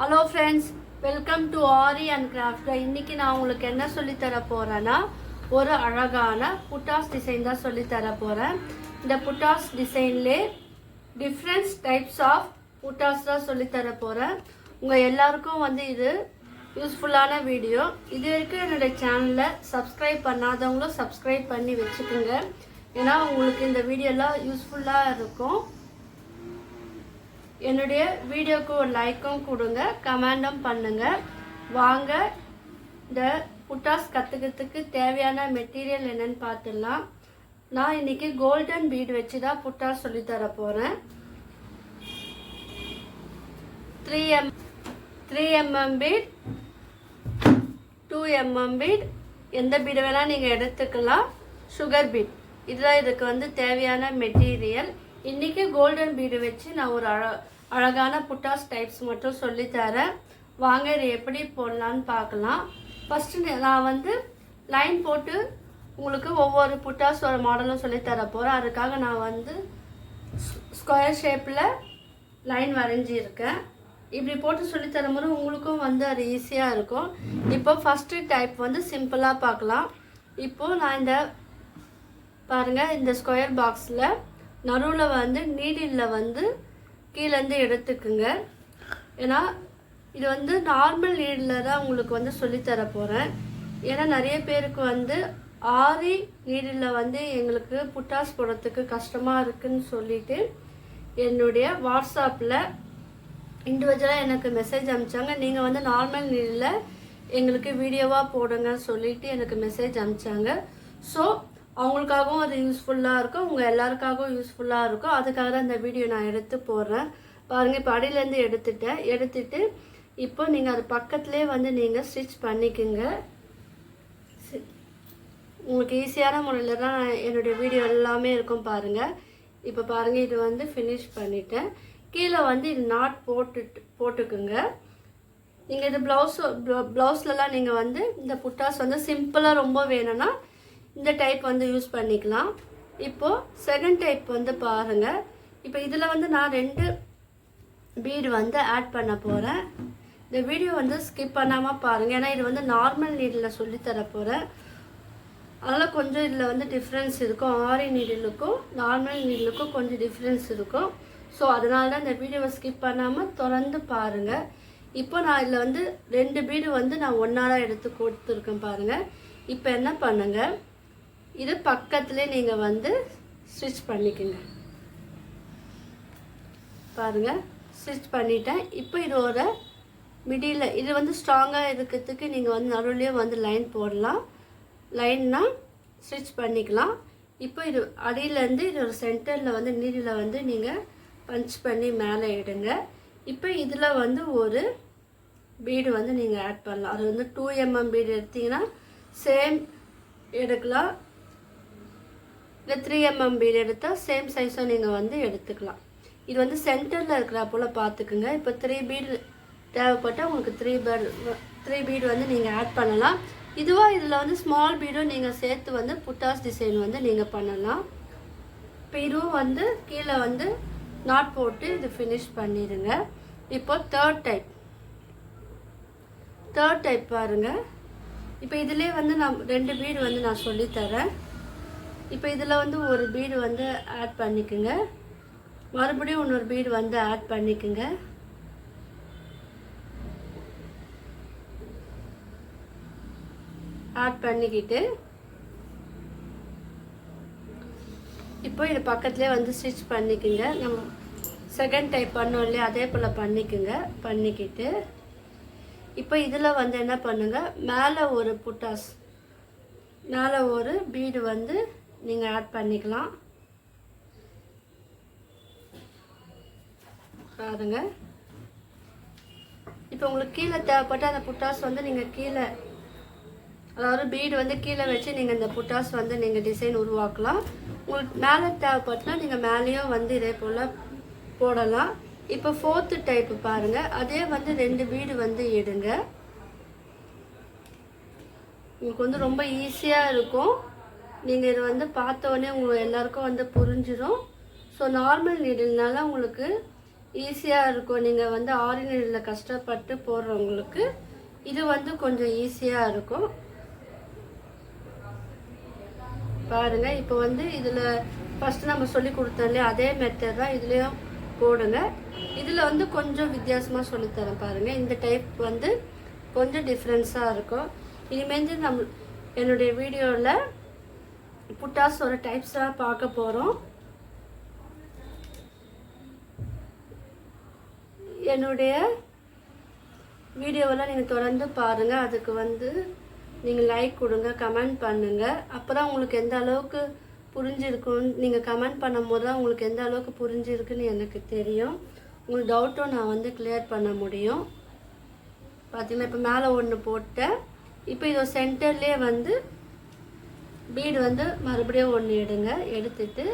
Hello friends, welcome to aari and craft. இன்றைக்கி நான் உங்களுக்கு என்ன சொல்லித்தர போகிறேன்னா, ஒரு அழகான புட்டாஸ் டிசைன் தான் சொல்லித்தர போகிறேன். இந்த புட்டாஸ் டிசைன்லே டிஃப்ரெண்ட்ஸ் டைப்ஸ் ஆஃப் புட்டாஸ் தான் சொல்லித்தர போகிறேன். உங்கள் எல்லாருக்கும் இது யூஸ்ஃபுல்லான வீடியோ. இது வரைக்கும் என்னுடைய சேனலை சப்ஸ்கிரைப் பண்ணாதவங்களும் சப்ஸ்கிரைப் பண்ணி வச்சுக்கோங்க. ஏன்னா உங்களுக்கு இந்த வீடியோலாம் யூஸ்ஃபுல்லாக இருக்கும். என்னுடைய வீடியோக்கு ஒரு லைக்கும் கொடுங்க, கமெண்டும் பண்ணுங்கள். வாங்க இந்த புட்டாஸ் கற்றுக்கிறதுக்கு தேவையான மெட்டீரியல் என்னன்னு பார்த்துடலாம். நான் இன்றைக்கி கோல்டன் பீட் வச்சு தான் புட்டாஸ் சொல்லித்தர போகிறேன். 3mm பீட், 2mm பீட், எந்த பீடு வேணால் நீங்கள் எடுத்துக்கலாம். சுகர் பீட், இதுதான் இதுக்கு தேவையான மெட்டீரியல். இன்றைக்கி கோல்டன் பீடு வச்சு நான் ஒரு அழகான புட்டாஸ் டைப்ஸ் மட்டும் சொல்லித்தரேன். வாங்க இது எப்படி போடலான்னு பார்க்கலாம். ஃபஸ்ட்டு நான் லைன் போட்டு உங்களுக்கு ஒவ்வொரு புட்டாஸ் ஒரு மாடலும் சொல்லித்தர போகிறேன். அதுக்காக நான் ஸ்கொயர் ஷேப்பில் லைன் வரைஞ்சிருக்கேன். இப்படி போட்டு சொல்லித்தரும் போது உங்களுக்கும் அது ஈஸியாக இருக்கும். இப்போ ஃபஸ்ட்டு டைப் சிம்பிளாக பார்க்கலாம். இப்போது நான் இந்த பாருங்கள், இந்த ஸ்கொயர் பாக்ஸில் நடுவில் நீடிலில் கீழேருந்து எடுத்துக்குங்க. ஏன்னா இது நார்மல் நீடில் தான் உங்களுக்கு சொல்லித்தர போகிறேன். ஏன்னா நிறைய பேருக்கு ஆரி நீடில் எங்களுக்கு புட்டாஸ் போடுறதுக்கு கஷ்டமாக இருக்குதுன்னு சொல்லிட்டு என்னுடைய வாட்ஸ்அப்பில் இண்டிவிஜுவலாக எனக்கு மெசேஜ் அனுப்பிச்சாங்க. நீங்கள் நார்மல் நீடில் எங்களுக்கு வீடியோவாக போடுங்கன்னு சொல்லிட்டு எனக்கு மெசேஜ் அனுப்பிச்சாங்க. ஸோ அவங்களுக்காகவும் அது யூஸ்ஃபுல்லாக இருக்கும், உங்கள் எல்லாருக்காகவும் யூஸ்ஃபுல்லாக இருக்கும். அதுக்காக தான் இந்த வீடியோ நான் எடுத்து போடுறேன். பாருங்கள், இப்போ அடியிலேருந்து எடுத்துட்டு இப்போ நீங்கள் அது பக்கத்துலேயே நீங்கள் ஸ்டிச் பண்ணிக்கோங்க. உங்களுக்கு ஈஸியான முறையில் தான் என்னுடைய வீடியோ எல்லாமே இருக்கும். பாருங்கள், இப்போ பாருங்கள், இது ஃபினிஷ் பண்ணிவிட்டேன். கீழே இது நாட் போட்டுக்குங்க. நீங்கள் இது ப்ளவுஸ்லலாம் நீங்கள் இந்த புட்டாஸ் சிம்பிளாக ரொம்ப வேணும்னா இந்த டைப் யூஸ் பண்ணிக்கலாம். இப்போது செகண்ட் டைப் பாருங்கள். இப்போ இதில் நான் 2 பீடு ஆட் பண்ண போகிறேன். இந்த வீடியோ ஸ்கிப் பண்ணாமல் பாருங்கள். ஏன்னா இது நார்மல் நீடில் சொல்லித்தர போகிறேன். அதனால் கொஞ்சம் இதில் டிஃப்ரென்ஸ் இருக்கும். ஆரி நீடிலுக்கும் நார்மல் நீடிலுக்கும் கொஞ்சம் டிஃப்ரென்ஸ் இருக்கும். ஸோ அதனால தான் இந்த வீடியோவை ஸ்கிப் பண்ணாமல் தொடர்ந்து பாருங்கள். இப்போ நான் இதில் 2 பீடு நான் ஒன்றாக எடுத்து கொடுத்துருக்கேன். பாருங்கள், இப்போ என்ன பண்ணுங்கள், இது பக்கத்துலேயே நீங்கள் ஸ்டிச் பண்ணிக்கோங்க. பாருங்கள், ஸ்டிச் பண்ணிட்டேன். இப்போ இது ஒரு மிடியில் இது ஸ்ட்ராங்காக இருக்கிறதுக்கு நீங்கள் நடுவுலேயே லைன் போடலாம். லைன்னா ஸ்டிச் பண்ணிக்கலாம். இப்போ இது அடியிலேருந்து இது ஒரு சென்டரில் நீடில் நீங்கள் பஞ்ச் பண்ணி மேலே எடுங்க. இப்போ இதில் ஒரு பீடு நீங்கள் ஆட் பண்ணலாம். அது 2mm பீடு எடுத்திங்கன்னா சேம் எடுக்கலாம். இல்லை 3mm பீடு எடுத்தால் சேம் சைஸும் நீங்கள் எடுத்துக்கலாம். இது சென்டரில் இருக்கிற போல் பார்த்துக்குங்க. இப்போ 3 பீடு தேவைப்பட்டால் உங்களுக்கு 3 பீடு நீங்கள் ஆட் பண்ணலாம். இதுவாக இதில் ஸ்மால் பீடும் நீங்கள் சேர்த்து புட்டாஸ் டிசைன் நீங்கள் பண்ணலாம். இப்போ இதுவும் கீழே நாட் போட்டு இது ஃபினிஷ் பண்ணிடுங்க. இப்போ தேர்ட் டைப் பாருங்கள். இப்போ இதிலே நான் 2 பீடு நான் சொல்லித்தரேன். இப்போ இதில் ஒரு பீடு ஆட் பண்ணிக்கோங்க. மறுபடியும் இன்னொரு பீடு ஆட் பண்ணிக்கோங்க. ஆட் பண்ணிக்கிட்டு இப்போ இது பக்கத்துலேயே ஸ்டிச் பண்ணிக்கோங்க. நம்ம செகண்ட் டைப் பண்ணோம் இல்லையா, அதே போல் பண்ணிக்கோங்க. பண்ணிக்கிட்டு இப்போ இதில் என்ன பண்ணுங்கள், மேலே ஒரு புட்டாஸ், மேலே ஒரு பீடு நீங்கள் ஆட் பண்ணிக்கலாம். பாருங்க, இப்போ உங்களுக்கு கீழே தேவைப்பட்ட அந்த புட்டாஸ் நீங்கள் கீழே, அதாவது பீடு கீழே வச்சு நீங்கள் இந்த புட்டாஸ் நீங்கள் டிசைன் உருவாக்கலாம். உங்களுக்கு மேலே தேவைப்பட்டனா நீங்கள் மேலேயும் இதே போல் போடலாம். இப்போ ஃபோர்த்து டைப்பு பாருங்கள். அதே 2 பீடு எடுங்க. உங்களுக்கு ரொம்ப ஈஸியாக இருக்கும். நீங்கள் இது பார்த்தோன்னே உங்களுக்கு எல்லாருக்கும் புரிஞ்சிடும். ஸோ நார்மல் நீடில்னால உங்களுக்கு ஈஸியாக இருக்கும். நீங்கள் வந்து ஆர்டினரியில் கஷ்டப்பட்டு போடுறவங்களுக்கு இது வந்து கொஞ்சம் ஈஸியாக இருக்கும். பாருங்கள், இப்போ வந்து இதில் ஃபஸ்ட்டு நம்ம சொல்லி கொடுத்தோம் இல்லையா, அதே மெத்தட் தான் இதுலேயும் போடுங்க. இதில் வந்து கொஞ்சம் வித்தியாசமாக சொல்லித்தரேன் பாருங்கள். இந்த டைப் வந்து கொஞ்சம் டிஃப்ரென்ஸாக இருக்கும். இனிமேல் என்னுடைய வீடியோவில் புட்டாஸ் ஒரு டைப்ஸாக பார்க்க போகிறோம். என்னுடைய வீடியோவெல்லாம் நீங்கள் தொடர்ந்து பாருங்கள். அதுக்கு வந்து நீங்கள் லைக் கொடுங்க, கமெண்ட் பண்ணுங்கள். அப்போ தான் உங்களுக்கு எந்த அளவுக்கு புரிஞ்சிருக்குன்னு, நீங்கள் கமெண்ட் பண்ணும் போது தான் உங்களுக்கு எந்த அளவுக்கு புரிஞ்சிருக்குன்னு எனக்கு தெரியும். உங்களுக்கு டவுட்டும் நான் வந்து கிளியர் பண்ண முடியும். பார்த்தீங்கன்னா இப்போ மேலே ஒன்று போட்டேன். இப்போ இது சென்டர்லேயே வந்து பீடு வந்து மறுபடியும் ஒன்று எடுங்க. எடுத்துட்டு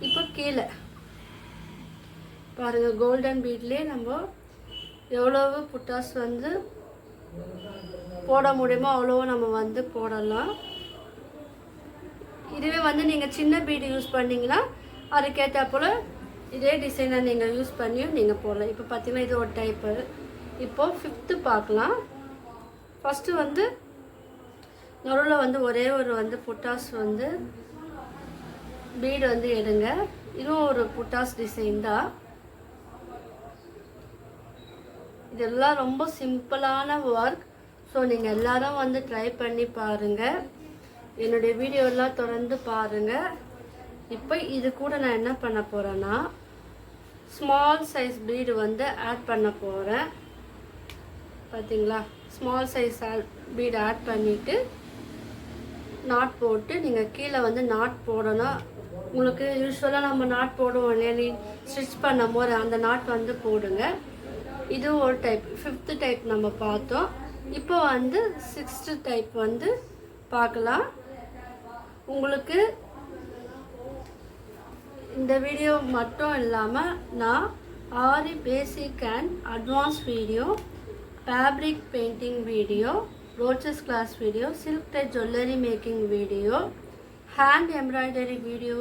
இப்போ கீழே பாருங்கள், கோல்டன் பீட்லேயே நம்ம எவ்வளவு புட்டாஸ் வந்து போட முடியுமோ அவ்வளோ நம்ம வந்து போடலாம். இதுவே வந்து நீங்கள் சின்ன பீடு யூஸ் பண்ணிங்கன்னா அதுக்கேற்ற போல் இதே டிசைனை நீங்கள் யூஸ் பண்ணியும் நீங்கள் போடலாம். இப்போ பார்த்தீங்கன்னா இது ஒரு டைப்பு. இப்போது 5th பார்க்கலாம். ஃபஸ்ட்டு வந்து நடுவில் வந்து ஒரே ஒரு வந்து புட்டாஸ் வந்து பீடு வந்து எடுங்க. இதுவும் ஒரு புட்டாஸ் டிசைன் தான். இதெல்லாம் ரொம்ப சிம்பிளான ஒர்க். ஸோ நீங்கள் எல்லாரும் வந்து ட்ரை பண்ணி பாருங்கள். என்னுடைய வீடியோலாம் தொடர்ந்து பாருங்கள். இப்போ இது கூட நான் என்ன பண்ண போகிறேன்னா ஸ்மால் சைஸ் பீடு வந்து ஆட் பண்ண போகிறேன். பார்த்தீங்களா, ஸ்மால் சைஸ் பீடு ஆட் பண்ணிவிட்டு நாட் போட்டு நீங்கள் கீழே வந்து நாட் போடணும். உங்களுக்கு யூஸ்வலாக நம்ம நாட் போடுவோம் இல்லையா, நீ ஸ்டிச் பண்ணும் போது அந்த நாட் வந்து போடுங்க. இது ஒரு டைப். 5th டைப் நம்ம பார்த்தோம். இப்போ வந்து 6th டைப் வந்து பார்க்கலாம். உங்களுக்கு இந்த வீடியோ மட்டும் இல்லாமல் நான் Aari basic and advance video, fabric painting video, ரோச்சஸ் class video, silk type jewellery making video, hand embroidery video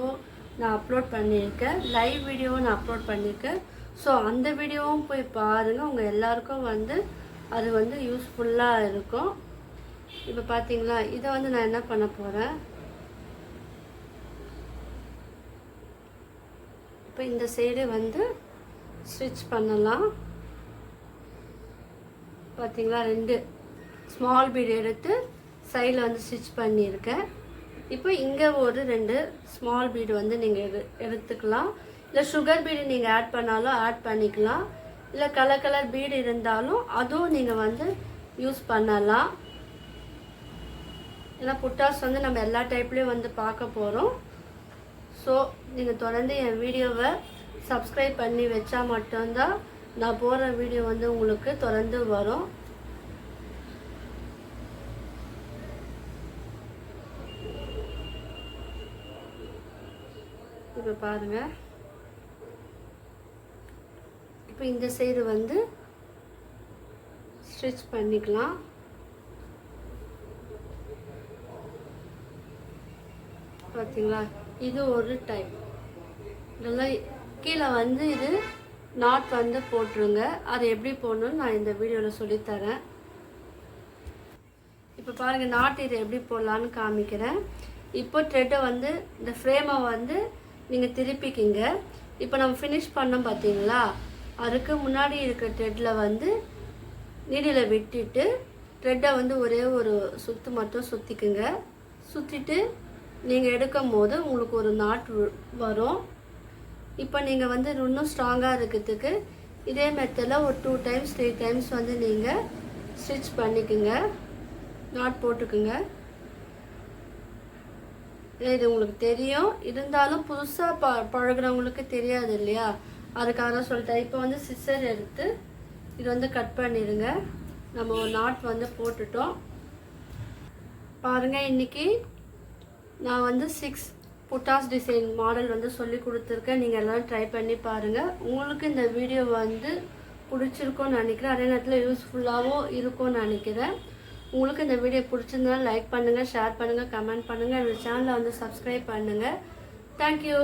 நான் அப்லோட் பண்ணியிருக்கேன். லைவ் வீடியோ நான் அப்லோட் பண்ணியிருக்கேன். ஸோ அந்த வீடியோவும் போய் பாருங்கள். உங்கள் எல்லாருக்கும் வந்து அது வந்து யூஸ்ஃபுல்லாக இருக்கும். இப்போ பார்த்தீங்களா, இதை வந்து நான் என்ன பண்ண போகிறேன், இப்போ இந்த சைடு வந்து ஸ்டிச் பண்ணலாம். பார்த்தீங்களா, 2 ஸ்மால் பீடு எடுத்து சைடில் வந்து ஸ்டிச் பண்ணியிருக்கேன். இப்போ இங்கே ஒரு 2 ஸ்மால் பீடு வந்து நீங்கள் எடுத்துக்கலாம். இல்லை சுகர் பீடு நீங்கள் ஆட் பண்ணாலும் ஆட் பண்ணிக்கலாம். இல்லை கலர் பீடு இருந்தாலும் அதுவும் நீங்கள் வந்து யூஸ் பண்ணலாம். ஏன்னா புட்டாஸ் வந்து நம்ம எல்லா டைப்லேயும் வந்து பார்க்க போகிறோம். ஸோ நீங்கள் தொடர்ந்து என் வீடியோவை சப்ஸ்கிரைப் பண்ணி வச்சா மட்டும்தான் நான் போடுற வீடியோ வந்து உங்களுக்கு தொடர்ந்து வரும். இப்போ பாருங்கள், இப்போ இந்த சைடு வந்து ஸ்டிச் பண்ணிக்கலாம். பார்த்தீங்களா, இது ஒரு டைப். இதெல்லாம் கீழே வந்து இது நாட் வந்து போட்டுருங்க. அதை எப்படி போடணும்னு நான் இந்த வீடியோவில் சொல்லித்தரேன். இப்போ பாருங்கள், நாட் இதை எப்படி போடலான்னு காமிக்கிறேன். இப்போ த்ரெட்டை வந்து இந்த ஃப்ரேமை வந்து நீங்கள் திருப்பிக்கிங்க. இப்போ நம்ம ஃபினிஷ் பண்ணோம் பார்த்தீங்களா, அதுக்கு முன்னாடி இருக்கிற த்ரெட்டில் வந்து நீடில் விட்டுட்டு த்ரெட்டை வந்து ஒரே ஒரு சுற்று மட்டும் சுற்றிக்குங்க. சுற்றிட்டு நீங்கள் எடுக்கும் போது உங்களுக்கு ஒரு நாட் வரும். இப்போ நீங்கள் வந்து இன்னும் ஸ்ட்ராங்காக இருக்கிறதுக்கு இதே மெத்தடில் ஒரு 2 டைம்ஸ் 3 டைம்ஸ் வந்து நீங்கள் ஸ்டிச் பண்ணிக்குங்க, நாட் போட்டுக்குங்க. இது உங்களுக்கு தெரியும், இருந்தாலும் புதுசாக பழகுறவங்களுக்கு தெரியாது இல்லையா, அதுக்காக தான் சொல்லிட்டேன். இப்போ வந்து சிசர் எடுத்து இது வந்து கட் பண்ணிடுங்க. நம்ம ஒரு நாட் வந்து போட்டுட்டோம். பாருங்கள், இன்றைக்கி நான் வந்து 6 புட்டாஸ் டிசைன் மாடல் வந்து சொல்லி கொடுத்துருக்கேன். நீங்கள் எல்லோரும் ட்ரை பண்ணி பாருங்கள். உங்களுக்கு இந்த வீடியோ வந்து பிடிச்சிருக்கும்னு நினைக்கிறேன். அதே நேரத்தில் யூஸ்ஃபுல்லாகவும் இருக்கும்னு நினைக்கிறேன். உங்களுக்கு இந்த வீடியோ பிடிச்சிருந்தாலும் லைக் பண்ணுங்கள், ஷேர் பண்ணுங்கள், கமெண்ட் பண்ணுங்கள். என்னோட சேனலை வந்து சப்ஸ்கிரைப் பண்ணுங்கள். தேங்க்யூ.